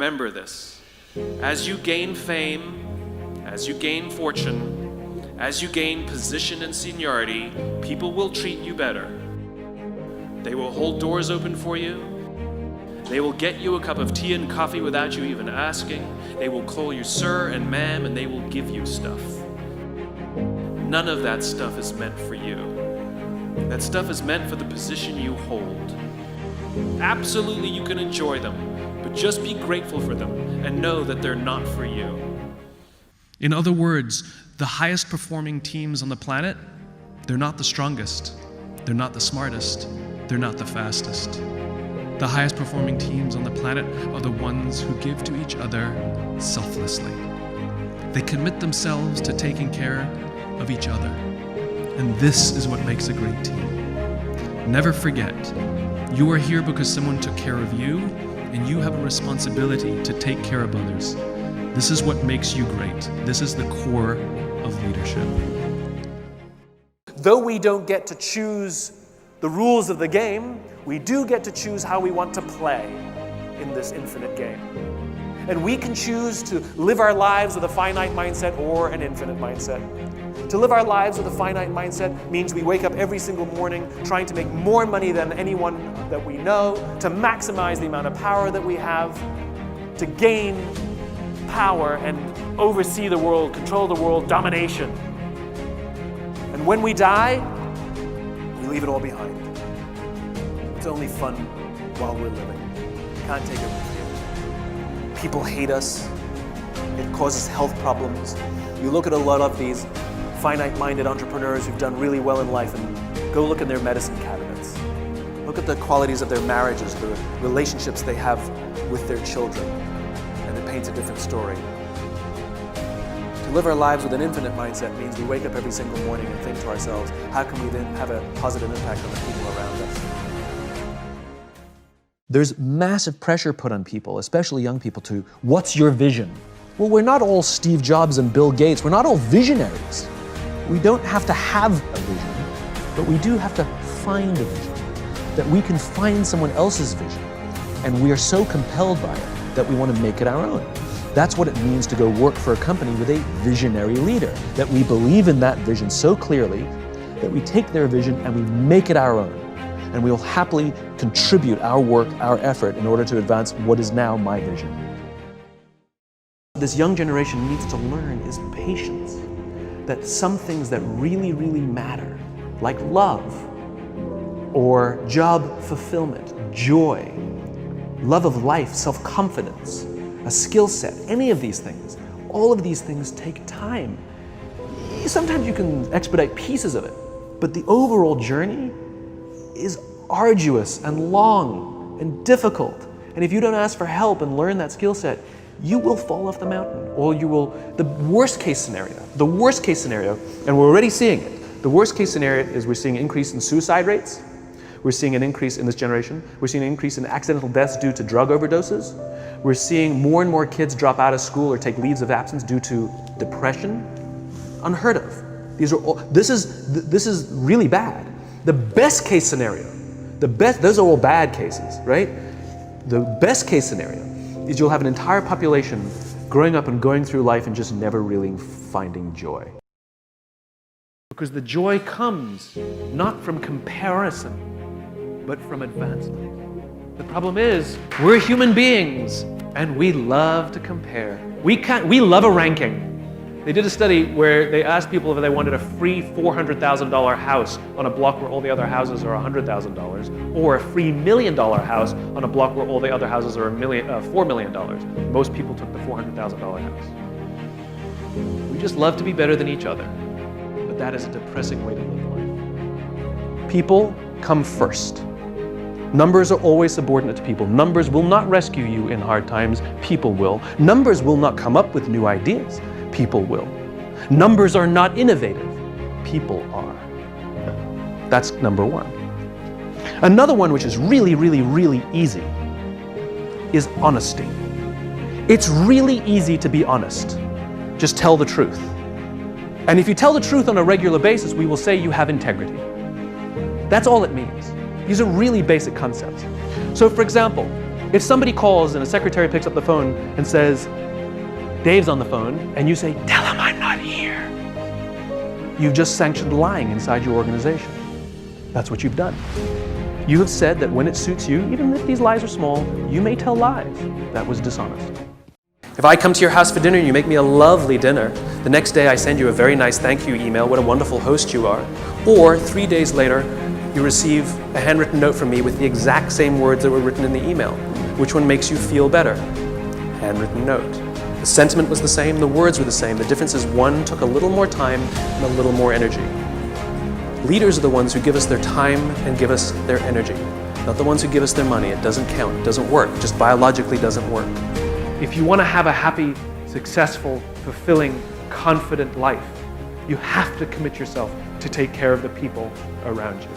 Remember this. As you gain fame, as you gain fortune, as you gain position and seniority, people will treat you better. They will hold doors open for you. They will get you a cup of tea and coffee without you even asking. They will call you sir and ma'am, and they will give you stuff. None of that stuff is meant for you. That stuff is meant for the position you hold. Absolutely, you can enjoy them, but just be grateful for them and know that they're not for you. In other words, the highest performing teams on the planet, they're not the strongest, they're not the smartest, they're not the fastest. The highest performing teams on the planet are the ones who give to each other selflessly. They commit themselves to taking care of each other. And this is what makes a great team. Never forget, you are here because someone took care of you, and you have a responsibility to take care of others. This is what makes you great. This is the core of leadership. Though we don't get to choose the rules of the game, we do get to choose how we want to play in this infinite game. And we can choose to live our lives with a finite mindset or an infinite mindset. To live our lives with a finite mindset means we wake up every single morning trying to make more money than anyone that we know, to maximize the amount of power that we have, to gain power and oversee the world, control the world, domination. And when we die, we leave it all behind. It's only fun while we're living. Can't take it with you. People hate us. It causes health problems. You look at a lot of these finite-minded entrepreneurs who've done really well in life and go look in their medicine cabinets. Look at the qualities of their marriages, the relationships they have with their children, and it paints a different story. To live our lives with an infinite mindset means we wake up every single morning and think to ourselves, how can we then have a positive impact on the people around us? There's massive pressure put on people, especially young people, to what's your vision? Well, we're not all Steve Jobs and Bill Gates. We're not all visionaries. We don't have to have a vision, but we do have to find a vision, that we can find someone else's vision. And we are so compelled by it that we want to make it our own. That's what it means to go work for a company with a visionary leader, that we believe in that vision so clearly that we take their vision and we make it our own. And we'll happily contribute our work, our effort in order to advance what is now my vision. This young generation needs to learn is patience. That some things that really, really matter, like love, or job fulfillment, joy, love of life, self-confidence, a skill set, any of these things, all of these things take time. Sometimes you can expedite pieces of it, but the overall journey is arduous and long and difficult. And if you don't ask for help and learn that skill set, you will fall off the mountain, or you will, the worst case scenario, and we're already seeing it, the worst case scenario is we're seeing an increase in suicide rates, we're seeing an increase in this generation, we're seeing an increase in accidental deaths due to drug overdoses, we're seeing more and more kids drop out of school or take leaves of absence due to depression. Unheard of. These are all, this is really bad. The best case scenario, those are all bad cases, right? The best case scenario is you'll have an entire population growing up and going through life and just never really finding joy. Because the joy comes not from comparison, but from advancement. The problem is, we're human beings and we love to compare. We love a ranking. They did a study where they asked people if they wanted a free $400,000 house on a block where all the other houses are $100,000, or a free $1 million house on a block where all the other houses are $4 million. Most people took the $400,000 house. We just love to be better than each other, but that is a depressing way to live life. People come first. Numbers are always subordinate to people. Numbers will not rescue you in hard times. People will. Numbers will not come up with new ideas. People will. Numbers are not innovative. People are. That's number one. Another one, which is really, really, really easy, is honesty. It's really easy to be honest. Just tell the truth. And if you tell the truth on a regular basis, we will say you have integrity. That's all it means. These are really basic concepts. So for example, If somebody calls and a secretary picks up the phone and says, Dave's on the phone, and you say, tell him I'm not here, you've just sanctioned lying inside your organization. That's what you've done. You have said that when it suits you, even if these lies are small, you may tell lies. That was dishonest. If I come to your house for dinner and you make me a lovely dinner, the next day I send you a very nice thank you email, what a wonderful host you are, or 3 days later, you receive a handwritten note from me with the exact same words that were written in the email. Which one makes you feel better? Handwritten note. The sentiment was the same, the words were the same. The difference is one took a little more time and a little more energy. Leaders are the ones who give us their time and give us their energy, not the ones who give us their money. It doesn't count, it doesn't work, just biologically doesn't work. If you want to have a happy, successful, fulfilling, confident life, you have to commit yourself to take care of the people around you.